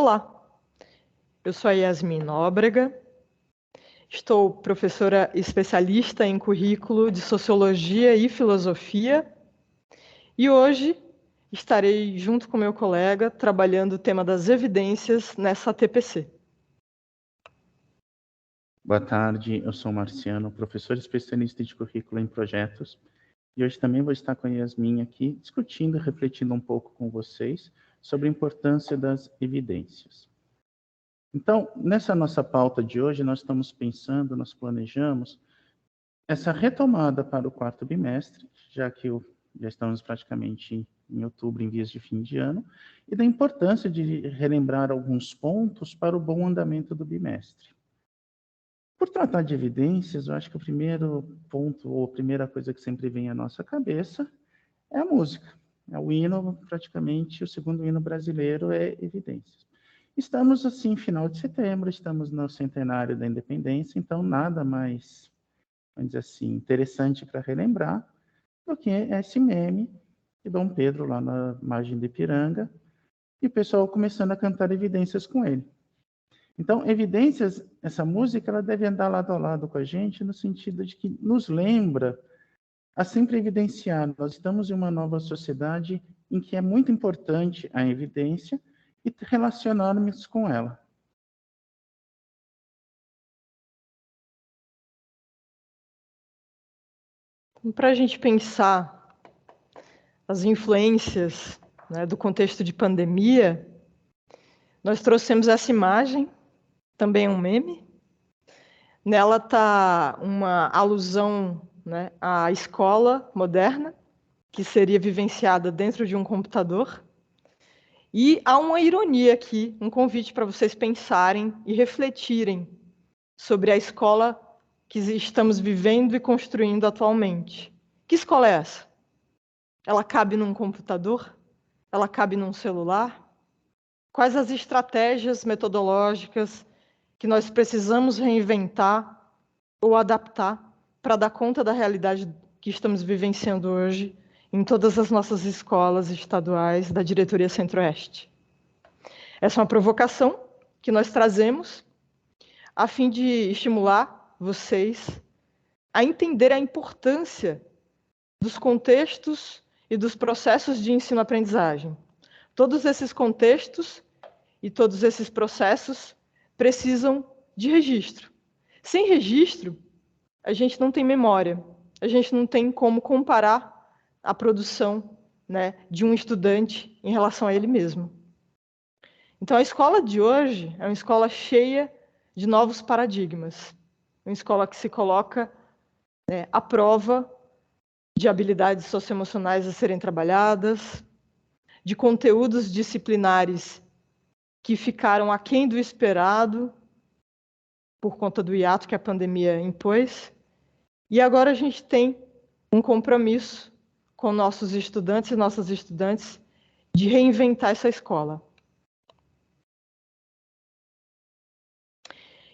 Olá, eu sou a Yasmin Nóbrega, estou professora especialista em currículo de Sociologia e Filosofia e hoje estarei junto com meu colega trabalhando o tema das evidências nessa TPC. Boa tarde, eu sou Marciano, professor especialista de currículo em projetos, e hoje também vou estar com a Yasmin aqui, discutindo e refletindo um pouco com vocês sobre a importância das evidências. Então, nessa nossa pauta de hoje, nós estamos pensando, nós planejamos essa retomada para o quarto bimestre, já que já estamos praticamente em outubro, em vias de fim de ano, e da importância de relembrar alguns pontos para o bom andamento do bimestre. Por tratar de evidências, eu acho que o primeiro ponto, ou a primeira coisa que sempre vem à nossa cabeça, é a música. É o hino, praticamente, o segundo hino brasileiro é Evidências. Estamos, assim, final de setembro, estamos no centenário da independência, então nada mais, vamos dizer assim, interessante para relembrar do que esse meme de Dom Pedro lá na margem do Ipiranga, e o pessoal começando a cantar Evidências com ele. Então, Evidências, essa música, ela deve andar lado a lado com a gente, no sentido de que nos lembra a sempre evidenciar. Nós estamos em uma nova sociedade em que é muito importante a evidência e relacionarmos com ela. Para a gente pensar as influências, né, do contexto de pandemia, nós trouxemos essa imagem, também é um meme. Nela está uma alusão, né, à escola moderna, que seria vivenciada dentro de um computador. E há uma ironia aqui, um convite para vocês pensarem e refletirem sobre a escola que estamos vivendo e construindo atualmente. Que escola é essa? Ela cabe num computador? Ela cabe num celular? Quais as estratégias metodológicas que nós precisamos reinventar ou adaptar para dar conta da realidade que estamos vivenciando hoje em todas as nossas escolas estaduais da Diretoria Centro-Oeste? Essa é uma provocação que nós trazemos a fim de estimular vocês a entender a importância dos contextos e dos processos de ensino-aprendizagem. Todos esses contextos e todos esses processos precisam de registro. Sem registro, a gente não tem memória, a gente não tem como comparar a produção, né, de um estudante em relação a ele mesmo. Então, a escola de hoje é uma escola cheia de novos paradigmas, uma escola que se coloca, né, à prova de habilidades socioemocionais a serem trabalhadas, de conteúdos disciplinares que ficaram aquém do esperado por conta do hiato que a pandemia impôs. E agora a gente tem um compromisso com nossos estudantes e nossas estudantes de reinventar essa escola.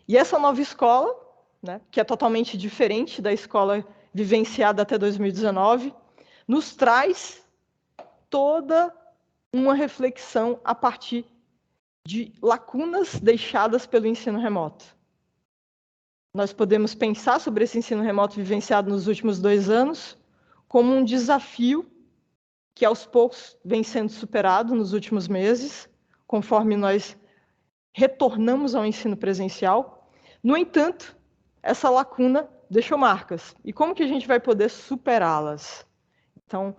E essa nova escola, né, que é totalmente diferente da escola vivenciada até 2019, nos traz toda uma reflexão a partir de lacunas deixadas pelo ensino remoto. Nós podemos pensar sobre esse ensino remoto vivenciado nos últimos 2 anos como um desafio que, aos poucos, vem sendo superado nos últimos meses, conforme nós retornamos ao ensino presencial. No entanto, essa lacuna deixou marcas. E como que a gente vai poder superá-las? Então,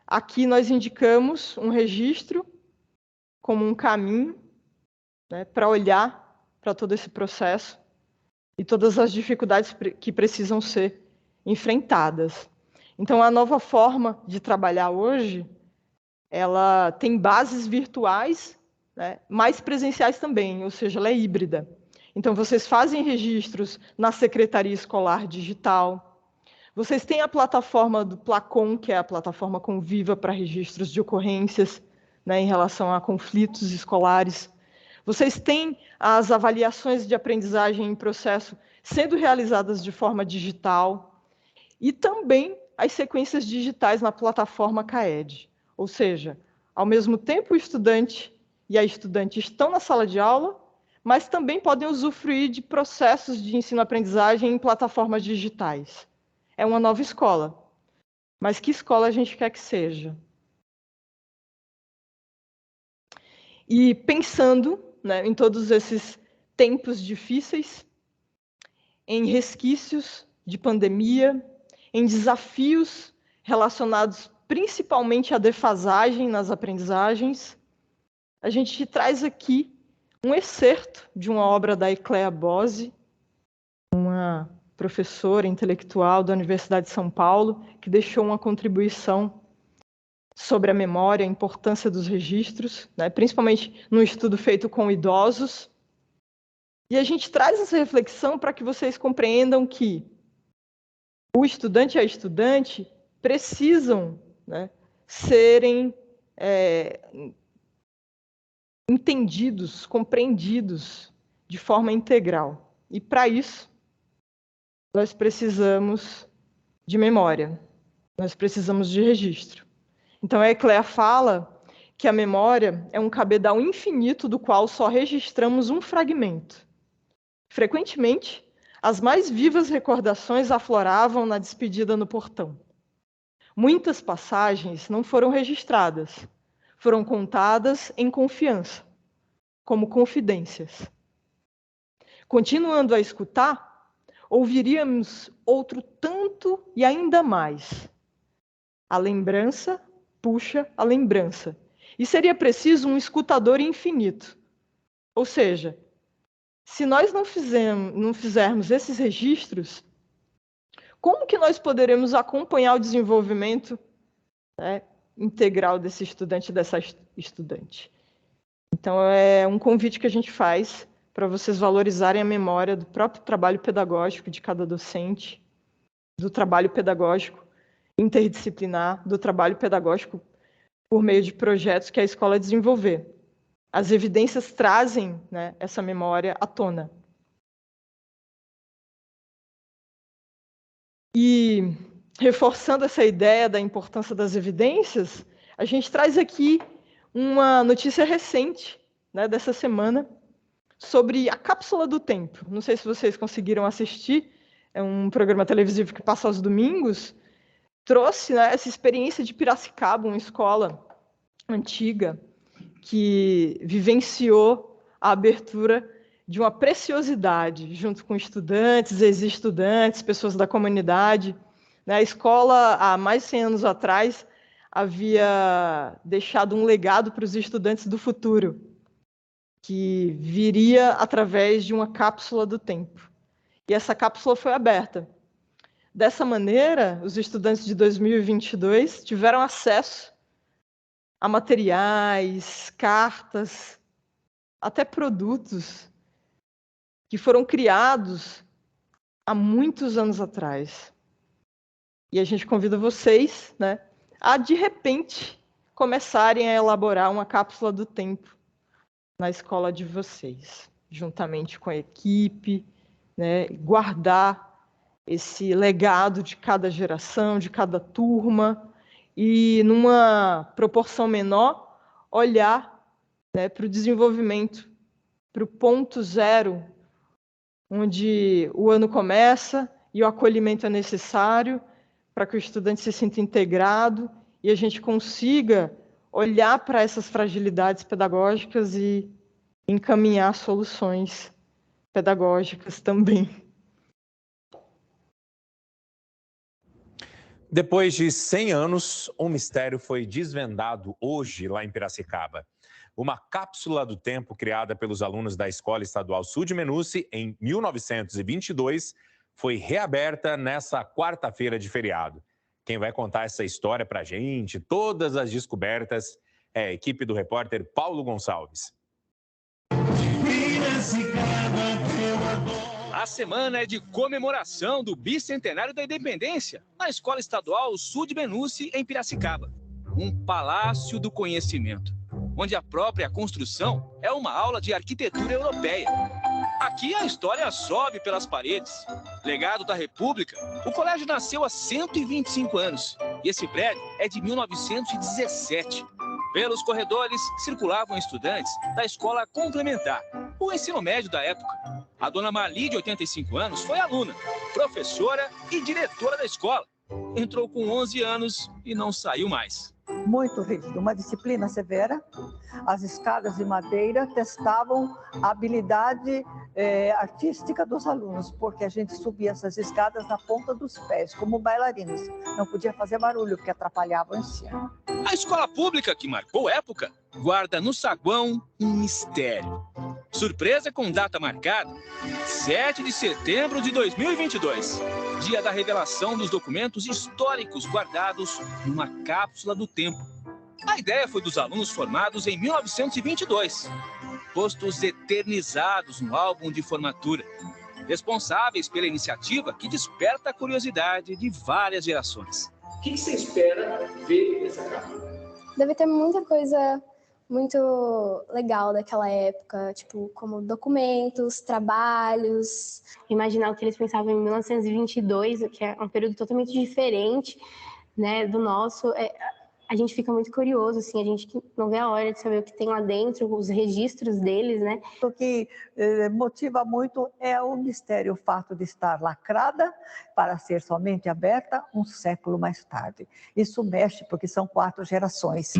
aqui nós indicamos um registro como um caminho, né, para olhar para todo esse processo e todas as dificuldades que precisam ser enfrentadas. Então, a nova forma de trabalhar hoje, ela tem bases virtuais, né, mais presenciais também, ou seja, ela é híbrida. Então, vocês fazem registros na Secretaria Escolar Digital, vocês têm a plataforma do Placon, que é a plataforma Conviva para registros de ocorrências, né, em relação a conflitos escolares. Vocês têm as avaliações de aprendizagem em processo sendo realizadas de forma digital e também as sequências digitais na plataforma CAED. Ou seja, ao mesmo tempo o estudante e a estudante estão na sala de aula, mas também podem usufruir de processos de ensino-aprendizagem em plataformas digitais. É uma nova escola. Mas que escola a gente quer que seja? E pensando, né, em todos esses tempos difíceis, em resquícios de pandemia, em desafios relacionados principalmente à defasagem nas aprendizagens, a gente traz aqui um excerto de uma obra da Ecléa Bose, uma professora intelectual da Universidade de São Paulo, que deixou uma contribuição sobre a memória, a importância dos registros, né, principalmente no estudo feito com idosos. E a gente traz essa reflexão para que vocês compreendam que o estudante e a estudante precisam, né, serem entendidos, compreendidos de forma integral. E, para isso, nós precisamos de memória, nós precisamos de registro. Então, a Ecléa fala que a memória é um cabedal infinito do qual só registramos um fragmento. Frequentemente, as mais vivas recordações afloravam na despedida no portão. Muitas passagens não foram registradas, foram contadas em confiança, como confidências. Continuando a escutar, ouviríamos outro tanto e ainda mais. A lembrança puxa a lembrança. E seria preciso um escutador infinito. Ou seja, se nós não fizermos esses registros, como que nós poderemos acompanhar o desenvolvimento, né, integral desse estudante e dessa estudante? Então, é um convite que a gente faz para vocês valorizarem a memória do próprio trabalho pedagógico de cada docente, do trabalho pedagógico interdisciplinar, do trabalho pedagógico por meio de projetos que a escola desenvolver. As evidências trazem, né, essa memória à tona. E, reforçando essa ideia da importância das evidências, a gente traz aqui uma notícia recente, né, dessa semana, sobre a Cápsula do Tempo. Não sei se vocês conseguiram assistir, é um programa televisivo que passa aos domingos, trouxe, né, essa experiência de Piracicaba, uma escola antiga, que vivenciou a abertura de uma preciosidade, junto com estudantes, ex-estudantes, pessoas da comunidade. A escola, há mais de 100 anos atrás, havia deixado um legado para os estudantes do futuro, que viria através de uma cápsula do tempo. E essa cápsula foi aberta. Dessa maneira, os estudantes de 2022 tiveram acesso a materiais, cartas, até produtos que foram criados há muitos anos atrás. E a gente convida vocês, né, a, de repente, começarem a elaborar uma cápsula do tempo na escola de vocês, juntamente com a equipe, né, guardar esse legado de cada geração, de cada turma, e, numa proporção menor, olhar, né, para o desenvolvimento, para o ponto zero, onde o ano começa e o acolhimento é necessário para que o estudante se sinta integrado e a gente consiga olhar para essas fragilidades pedagógicas e encaminhar soluções pedagógicas também. Depois de 100 anos, um mistério foi desvendado hoje lá em Piracicaba. Uma cápsula do tempo criada pelos alunos da Escola Estadual Sul de Menuci em 1922 foi reaberta nessa quarta-feira de feriado. Quem vai contar essa história pra gente, todas as descobertas, é a equipe do repórter Paulo Gonçalves. A semana é de comemoração do bicentenário da independência na Escola Estadual Sul de Menuci, em Piracicaba. Um palácio do conhecimento, onde a própria construção é uma aula de arquitetura europeia. Aqui a história sobe pelas paredes. Legado da República, o colégio nasceu há 125 anos e esse prédio é de 1917. Pelos corredores circulavam estudantes da escola complementar, o ensino médio da época. A dona Marli, de 85 anos, foi aluna, professora e diretora da escola. Entrou com 11 anos e não saiu mais. Muito rígido, uma disciplina severa. As escadas de madeira testavam a habilidade artística dos alunos, porque a gente subia essas escadas na ponta dos pés, como bailarinos. Não podia fazer barulho, porque atrapalhava o ensino. A escola pública, que marcou época, guarda no saguão um mistério. Surpresa com data marcada, 7 de setembro de 2022, dia da revelação dos documentos históricos guardados numa cápsula do tempo. A ideia foi dos alunos formados em 1922, postos eternizados no álbum de formatura, responsáveis pela iniciativa que desperta a curiosidade de várias gerações. O que você espera ver nessa cápsula? Deve ter muita coisa muito legal daquela época, tipo, como documentos, trabalhos. Imaginar o que eles pensavam em 1922, que é um período totalmente diferente, né, do nosso. A gente fica muito curioso, assim, a gente não vê a hora de saber o que tem lá dentro, os registros deles, né? O que motiva muito é o mistério, o fato de estar lacrada para ser somente aberta um século mais tarde. Isso mexe, porque são 4 gerações.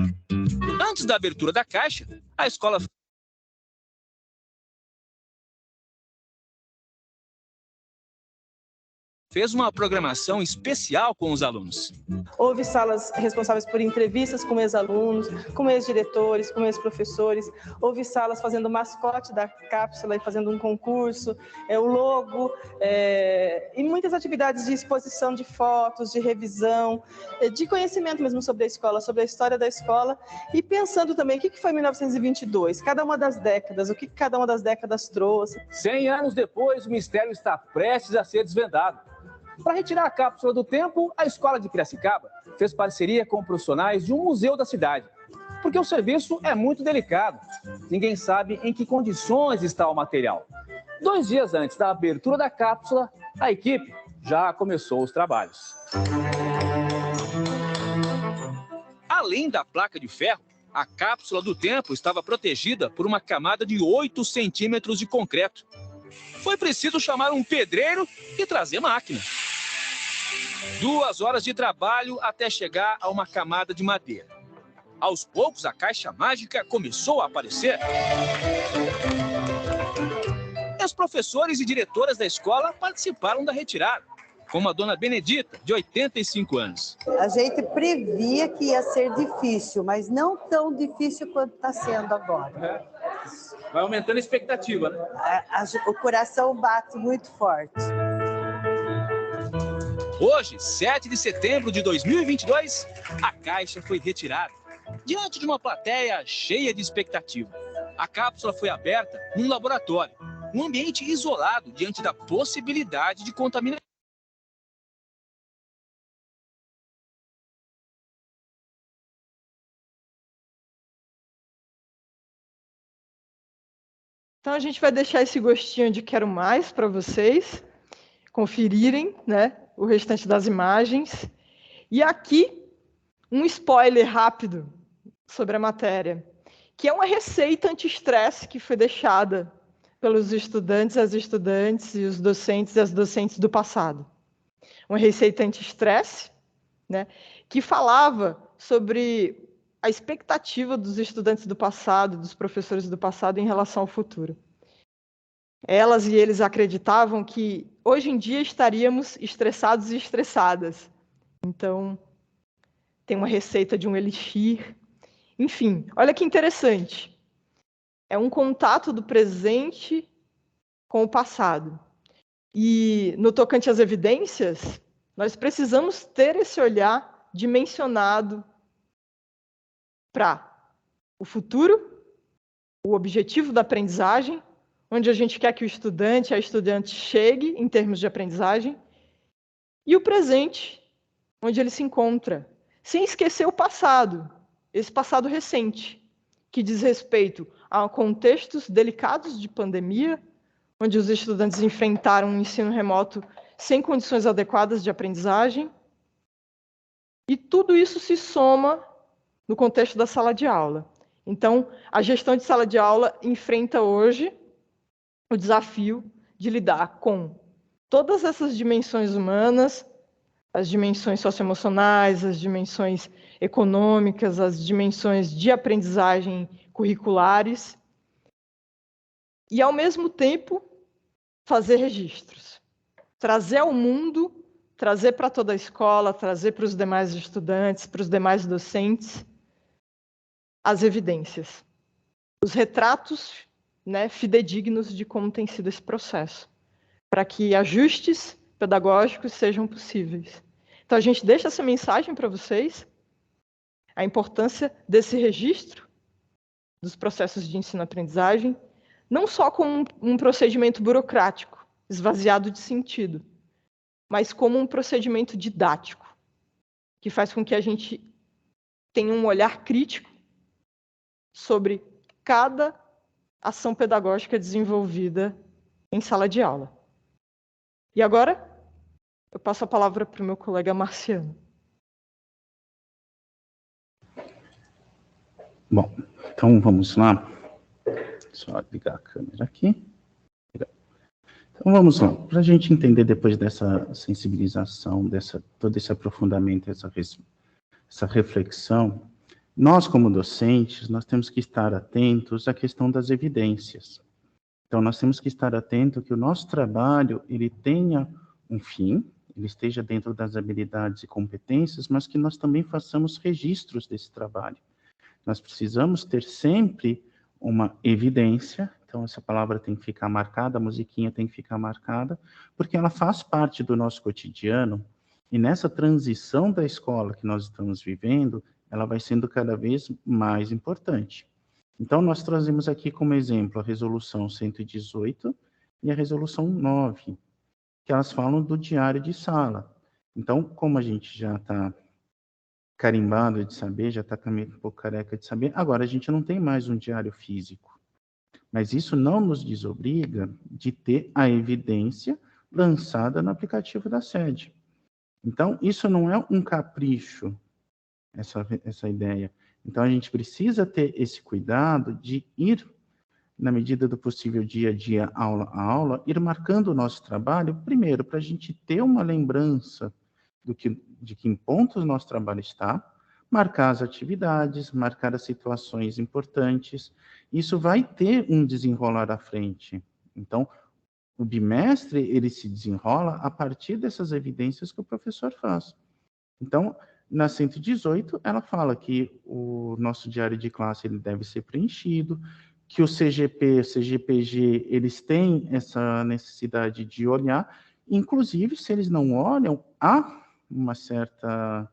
Antes da abertura da caixa, a escola fez uma programação especial com os alunos. Houve salas responsáveis por entrevistas com ex-alunos, com ex-diretores, com ex-professores. Houve salas fazendo o mascote da cápsula e fazendo um concurso, o logo, e muitas atividades de exposição de fotos, de revisão, de conhecimento mesmo sobre a escola, sobre a história da escola, e pensando também o que foi 1922, cada uma das décadas, o que cada uma das décadas trouxe. 100 anos depois, o mistério está prestes a ser desvendado. Para retirar a cápsula do tempo, a escola de Piracicaba fez parceria com profissionais de um museu da cidade, porque o serviço é muito delicado. Ninguém sabe em que condições está o material. 2 dias antes da abertura da cápsula, a equipe já começou os trabalhos. Além da placa de ferro, a cápsula do tempo estava protegida por uma camada de 8 centímetros de concreto. Foi preciso chamar um pedreiro e trazer máquina. 2 horas de trabalho até chegar a uma camada de madeira. Aos poucos, a caixa mágica começou a aparecer. Os professores e diretoras da escola participaram da retirada, como a dona Benedita, de 85 anos. A gente previa que ia ser difícil, mas não tão difícil quanto está sendo agora. Vai aumentando a expectativa, né? O coração bate muito forte. Hoje, 7 de setembro de 2022, a caixa foi retirada. Diante de uma plateia cheia de expectativa, a cápsula foi aberta num laboratório, um ambiente isolado diante da possibilidade de contaminação. Então a gente vai deixar esse gostinho de quero mais para vocês conferirem, né, o restante das imagens. E aqui um spoiler rápido sobre a matéria, que é uma receita anti-estresse que foi deixada pelos estudantes, as estudantes e os docentes e as docentes do passado. Uma receita anti-estresse, né, que falava sobre a expectativa dos estudantes do passado, dos professores do passado em relação ao futuro. Elas e eles acreditavam que hoje em dia estaríamos estressados e estressadas. Então, tem uma receita de um elixir. Enfim, olha que interessante. É um contato do presente com o passado. E, no tocante às evidências, nós precisamos ter esse olhar dimensionado para o futuro, o objetivo da aprendizagem, onde a gente quer que o estudante, a estudante chegue em termos de aprendizagem, e o presente, onde ele se encontra, sem esquecer o passado, esse passado recente, que diz respeito a contextos delicados de pandemia, onde os estudantes enfrentaram um ensino remoto sem condições adequadas de aprendizagem, e tudo isso se soma no contexto da sala de aula. Então, a gestão de sala de aula enfrenta hoje o desafio de lidar com todas essas dimensões humanas, as dimensões socioemocionais, as dimensões econômicas, as dimensões de aprendizagem curriculares, e, ao mesmo tempo, fazer registros. Trazer ao mundo, trazer para toda a escola, trazer para os demais estudantes, para os demais docentes, as evidências, os retratos, né, fidedignos de como tem sido esse processo, para que ajustes pedagógicos sejam possíveis. Então, a gente deixa essa mensagem para vocês, a importância desse registro dos processos de ensino-aprendizagem, não só como um procedimento burocrático, esvaziado de sentido, mas como um procedimento didático, que faz com que a gente tenha um olhar crítico sobre cada ação pedagógica desenvolvida em sala de aula. E agora, eu passo a palavra para o meu colega Marciano. Bom, então vamos lá. Só ligar a câmera aqui. Então vamos lá. Para a gente entender depois dessa sensibilização, todo esse aprofundamento, essa reflexão, nós como docentes, nós temos que estar atentos à questão das evidências. Então nós temos que estar atentos que o nosso trabalho, ele tenha um fim, ele esteja dentro das habilidades e competências, mas que nós também façamos registros desse trabalho. Nós precisamos ter sempre uma evidência, então essa palavra tem que ficar marcada, a musiquinha tem que ficar marcada, porque ela faz parte do nosso cotidiano, e nessa transição da escola que nós estamos vivendo, ela vai sendo cada vez mais importante. Então, nós trazemos aqui como exemplo a resolução 118 e a resolução 9, que elas falam do diário de sala. Então, como a gente já está carimbado de saber, já está um pouco careca de saber, agora a gente não tem mais um diário físico. Mas isso não nos desobriga de ter a evidência lançada no aplicativo da sede. Então, isso não é um capricho, essa ideia. Então, a gente precisa ter esse cuidado de ir, na medida do possível, dia a dia, aula a aula, ir marcando o nosso trabalho, primeiro, para a gente ter uma lembrança de que em pontos o nosso trabalho está, marcar as atividades, marcar as situações importantes. Isso vai ter um desenrolar à frente. Então, o bimestre, ele se desenrola a partir dessas evidências que o professor faz. Então, na 118, ela fala que o nosso diário de classe ele deve ser preenchido, que o CGP, o CGPG, eles têm essa necessidade de olhar, inclusive, se eles não olham, há uma certa...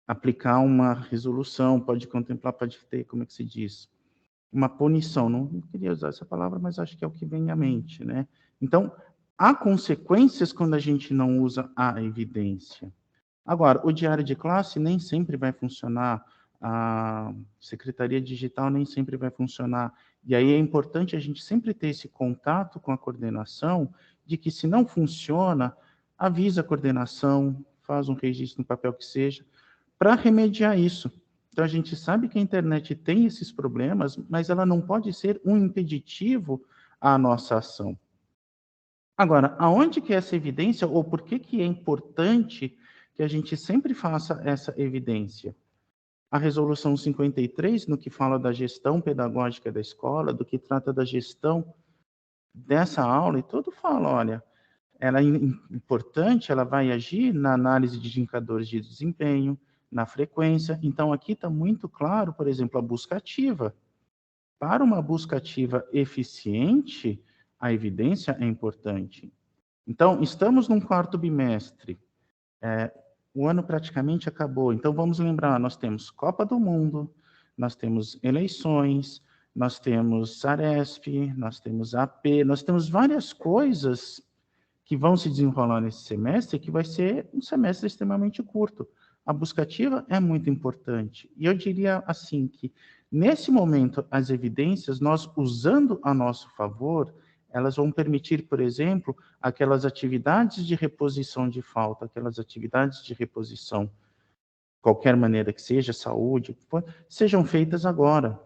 aplicar uma resolução, pode contemplar, pode ter, como é que se diz? Uma punição, não queria usar essa palavra, mas acho que é o que vem à mente, né? Então, há consequências quando a gente não usa a evidência. Agora, o diário de classe nem sempre vai funcionar, a secretaria digital nem sempre vai funcionar, e aí é importante a gente sempre ter esse contato com a coordenação, de que se não funciona, avisa a coordenação, faz um registro no papel que seja, para remediar isso. Então, a gente sabe que a internet tem esses problemas, mas ela não pode ser um impeditivo à nossa ação. Agora, aonde que é essa evidência, ou por que é importante que a gente sempre faça essa evidência? A resolução 53, no que fala da gestão pedagógica da escola, do que trata da gestão dessa aula, e tudo fala, olha, ela é importante, ela vai agir na análise de indicadores de desempenho, na frequência. Então, aqui está muito claro, por exemplo, a busca ativa. Para uma busca ativa eficiente, a evidência é importante. Então, estamos num quarto bimestre. O ano praticamente acabou. Então, vamos lembrar, nós temos Copa do Mundo, nós temos eleições, nós temos Saresp, nós temos AP, nós temos várias coisas que vão se desenrolar nesse semestre, que vai ser um semestre extremamente curto. A busca ativa é muito importante. E eu diria assim que, nesse momento, as evidências, nós usando a nosso favor, elas vão permitir, por exemplo, aquelas atividades de reposição de falta, aquelas atividades de reposição qualquer maneira que seja, saúde, sejam feitas agora.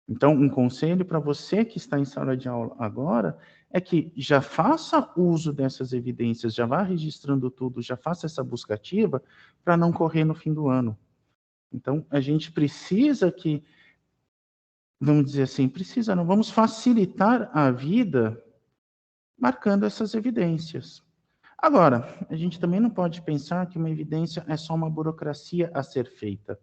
Então, um conselho para você que está em sala de aula agora é que já faça uso dessas evidências, já vá registrando tudo, já faça essa busca ativa para não correr no fim do ano. Então, a gente precisa que, vamos dizer assim, vamos facilitar a vida marcando essas evidências. Agora, a gente também não pode pensar que uma evidência é só uma burocracia a ser feita.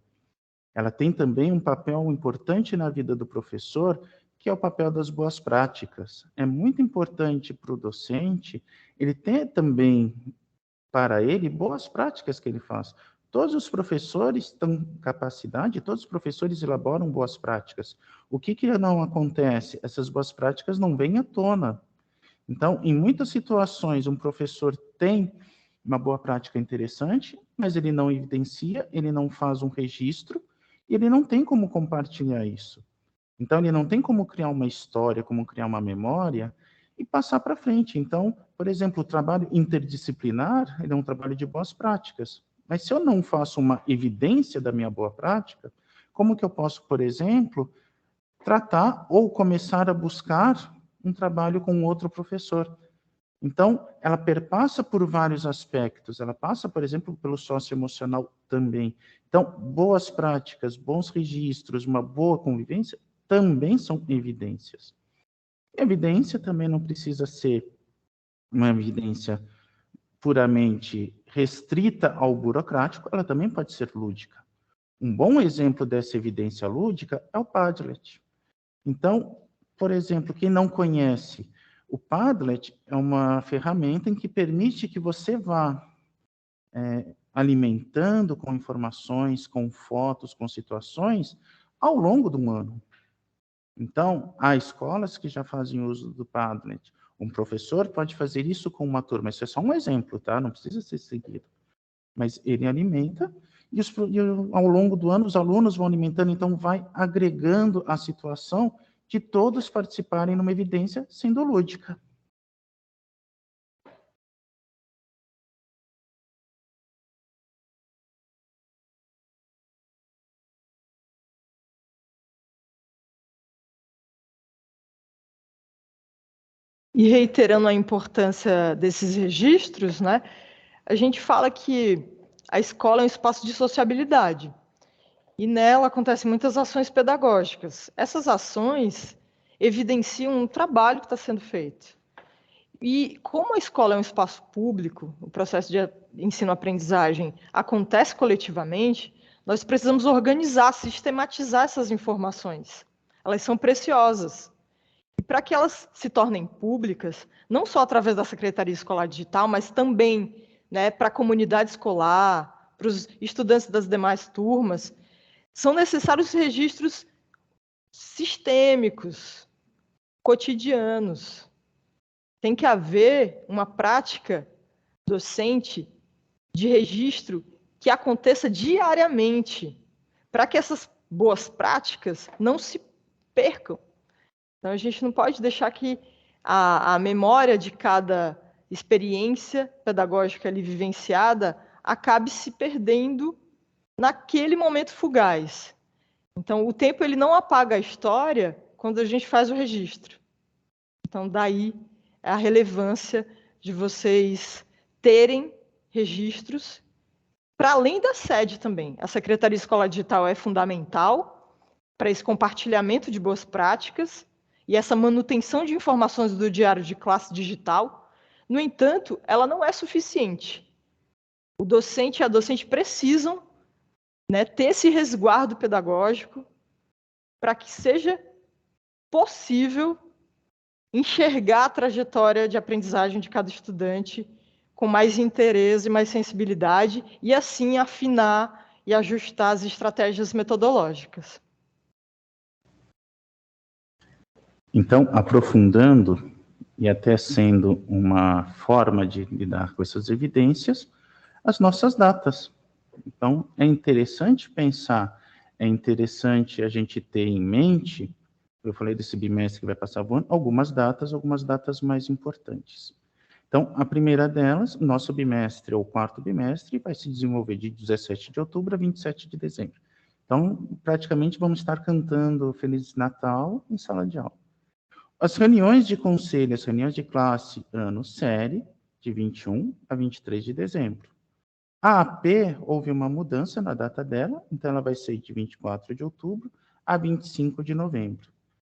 Ela tem também um papel importante na vida do professor, que é o papel das boas práticas. É muito importante para o docente ele ter também, para ele, boas práticas que ele faz. Todos os professores têm capacidade, todos os professores elaboram boas práticas. O que não acontece? Essas boas práticas não vêm à tona. Então, em muitas situações, um professor tem uma boa prática interessante, mas ele não evidencia, ele não faz um registro, e ele não tem como compartilhar isso. Então, ele não tem como criar uma história, como criar uma memória e passar para frente. Então, por exemplo, o trabalho interdisciplinar, ele é um trabalho de boas práticas. Mas se eu não faço uma evidência da minha boa prática, como que eu posso, por exemplo, tratar ou começar a buscar um trabalho com outro professor? Então, ela perpassa por vários aspectos. Ela passa, por exemplo, pelo socioemocional também. Então, boas práticas, bons registros, uma boa convivência também são evidências. Evidência também não precisa ser uma evidência puramente restrita ao burocrático, ela também pode ser lúdica. Um bom exemplo dessa evidência lúdica é o Padlet. Então, por exemplo, quem não conhece, o Padlet é uma ferramenta em que permite que você vá alimentando com informações, com fotos, com situações, ao longo do ano. Então, há escolas que já fazem uso do Padlet. Um professor pode fazer isso com uma turma. Isso é só um exemplo, tá? Não precisa ser seguido. Mas ele alimenta e ao longo do ano os alunos vão alimentando, então vai agregando a situação de todos participarem numa evidência sendo lúdica. E reiterando a importância desses registros, né, a gente fala que a escola é um espaço de sociabilidade. E nela acontecem muitas ações pedagógicas. Essas ações evidenciam um trabalho que está sendo feito. E como a escola é um espaço público, o processo de ensino-aprendizagem acontece coletivamente, nós precisamos organizar, sistematizar essas informações. Elas são preciosas. E para que elas se tornem públicas, não só através da Secretaria Escolar Digital, mas também, né, para a comunidade escolar, para os estudantes das demais turmas, são necessários registros sistêmicos, cotidianos. Tem que haver uma prática docente de registro que aconteça diariamente, para que essas boas práticas não se percam. Então, a gente não pode deixar que a memória de cada experiência pedagógica ali vivenciada acabe se perdendo naquele momento fugaz. Então, o tempo ele não apaga a história quando a gente faz o registro. Então, daí a relevância de vocês terem registros para além da sede também. A Secretaria Escolar Digital é fundamental para esse compartilhamento de boas práticas e essa manutenção de informações do diário de classe digital. No entanto, ela não é suficiente. O docente e a docente precisam, né, ter esse resguardo pedagógico para que seja possível enxergar a trajetória de aprendizagem de cada estudante com mais interesse e mais sensibilidade e, assim, afinar e ajustar as estratégias metodológicas. Então, aprofundando e até sendo uma forma de lidar com essas evidências, as nossas datas. Então, é interessante pensar, é interessante a gente ter em mente, eu falei desse bimestre que vai passar voando, algumas datas mais importantes. Então, a primeira delas, o nosso bimestre, ou quarto bimestre, vai se desenvolver de 17 de outubro a 27 de dezembro. Então, praticamente vamos estar cantando Feliz Natal em sala de aula. As reuniões de conselho, as reuniões de classe ano série, de 21 a 23 de dezembro. A AP, houve uma mudança na data dela, então ela vai ser de 24 de outubro a 25 de novembro.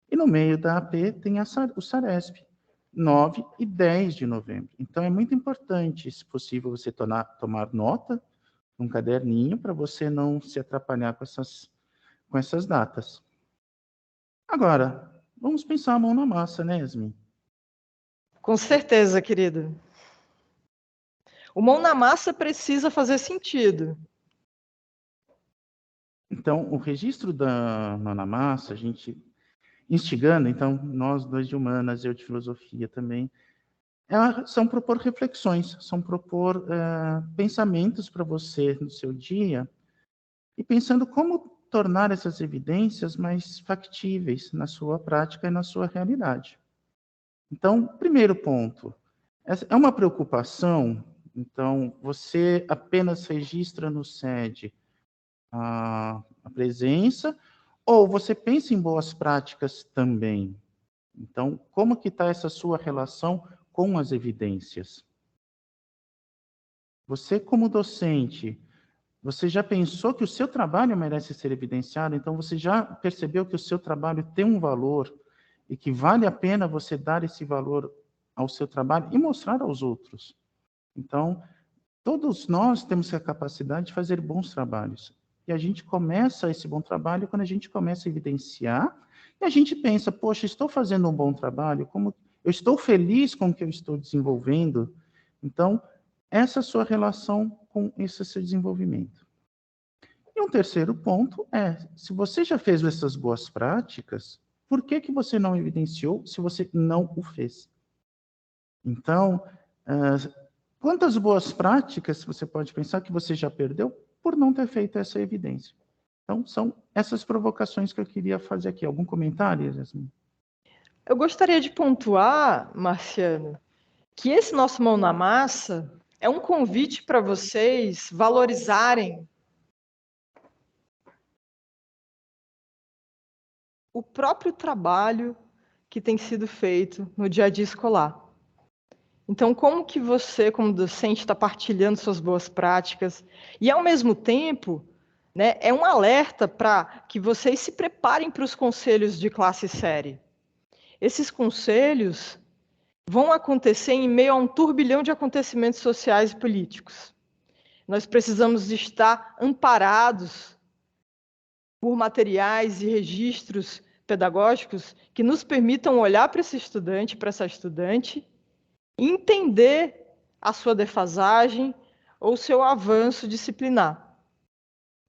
E no meio da AP tem o SARESP, 9 e 10 de novembro. Então, é muito importante, se possível, você tomar nota num caderninho para você não se atrapalhar com essas datas. Agora, vamos pensar a mão na massa, né, Yasmin? Com certeza, querido. O mão na massa precisa fazer sentido. Então, o registro da mão na massa, a gente instigando, então, nós dois de humanas, eu de filosofia também, são propor reflexões, são propor pensamentos para você no seu dia, e pensando como tornar essas evidências mais factíveis na sua prática e na sua realidade. Então, primeiro ponto, é uma preocupação, então, você apenas registra no SED a presença, ou você pensa em boas práticas também? Então, como que está essa sua relação com as evidências? Você, como docente, você já pensou que o seu trabalho merece ser evidenciado? Então, você já percebeu que o seu trabalho tem um valor e que vale a pena você dar esse valor ao seu trabalho e mostrar aos outros? Então, todos nós temos a capacidade de fazer bons trabalhos. E a gente começa esse bom trabalho quando a gente começa a evidenciar e a gente pensa, poxa, estou fazendo um bom trabalho, como eu estou feliz com o que eu estou desenvolvendo. Então, essa é a sua relação com esse seu desenvolvimento. E um terceiro ponto é, se você já fez essas boas práticas, por que você não evidenciou se você não o fez? Então, quantas boas práticas você pode pensar que você já perdeu por não ter feito essa evidência? Então, são essas provocações que eu queria fazer aqui. Algum comentário, Yasmin? Eu gostaria de pontuar, Marciano, que esse nosso mão na massa é um convite para vocês valorizarem o próprio trabalho que tem sido feito no dia a dia escolar. Então, como que você, como docente, está partilhando suas boas práticas? E, ao mesmo tempo, né, é um alerta para que vocês se preparem para os conselhos de classe série. Esses conselhos vão acontecer em meio a um turbilhão de acontecimentos sociais e políticos. Nós precisamos estar amparados por materiais e registros pedagógicos que nos permitam olhar para esse estudante, para essa estudante, e entender a sua defasagem ou seu avanço disciplinar.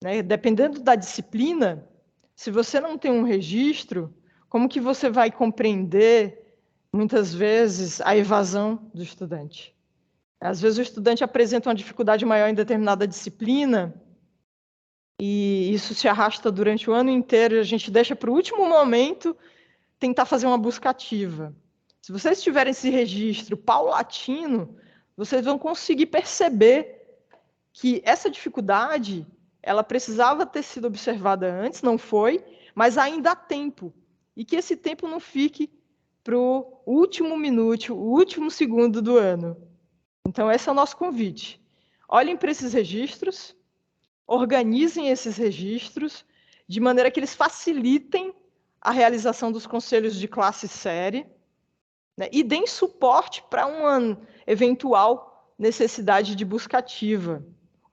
Né? Dependendo da disciplina, se você não tem um registro, como que você vai compreender, muitas vezes, a evasão do estudante? Às vezes o estudante apresenta uma dificuldade maior em determinada disciplina, e isso se arrasta durante o ano inteiro, e a gente deixa para o último momento tentar fazer uma busca ativa. Se vocês tiverem esse registro paulatino, vocês vão conseguir perceber que essa dificuldade, ela precisava ter sido observada antes, não foi, mas ainda há tempo. E que esse tempo não fique para o último minuto, o último segundo do ano. Então, esse é o nosso convite. Olhem para esses registros, organizem esses registros, de maneira que eles facilitem a realização dos conselhos de classe série, né, e deem suporte para uma eventual necessidade de busca ativa.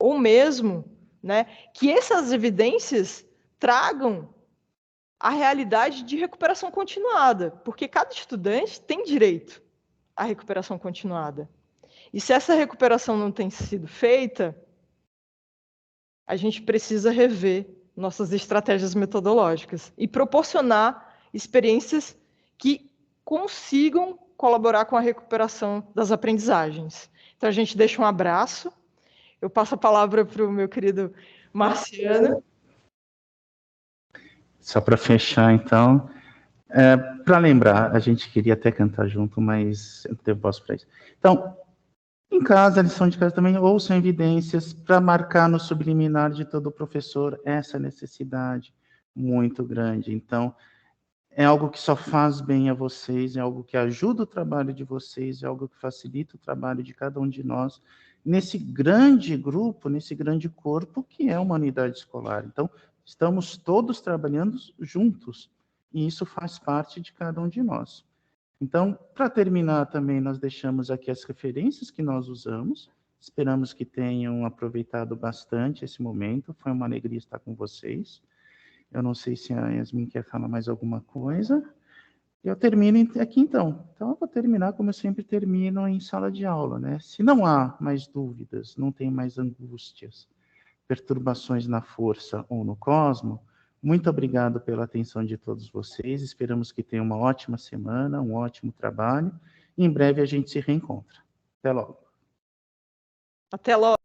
Ou mesmo, né, que essas evidências tragam a realidade de recuperação continuada, porque cada estudante tem direito à recuperação continuada. E se essa recuperação não tem sido feita, a gente precisa rever nossas estratégias metodológicas e proporcionar experiências que consigam colaborar com a recuperação das aprendizagens. Então, a gente deixa um abraço. Eu passo a palavra para o meu querido Marciano. Só para fechar, então, para lembrar, a gente queria até cantar junto, mas eu não tenho voz para isso. Então, Em casa, a lição de casa também, ouçam evidências para marcar no subliminar de todo professor essa necessidade muito grande. Então, é algo que só faz bem a vocês, é algo que ajuda o trabalho de vocês, é algo que facilita o trabalho de cada um de nós, nesse grande grupo, nesse grande corpo que é uma unidade escolar. Então, estamos todos trabalhando juntos, e isso faz parte de cada um de nós. Então, para terminar também, nós deixamos aqui as referências que nós usamos, esperamos que tenham aproveitado bastante esse momento, foi uma alegria estar com vocês. Eu não sei se a Yasmin quer falar mais alguma coisa. Eu termino aqui então. Então, eu vou terminar como eu sempre termino em sala de aula, né? Se não há mais dúvidas, não tem mais angústias, perturbações na força ou no cosmo, muito obrigado pela atenção de todos vocês. Esperamos que tenham uma ótima semana, um ótimo trabalho. E em breve a gente se reencontra. Até logo. Até logo.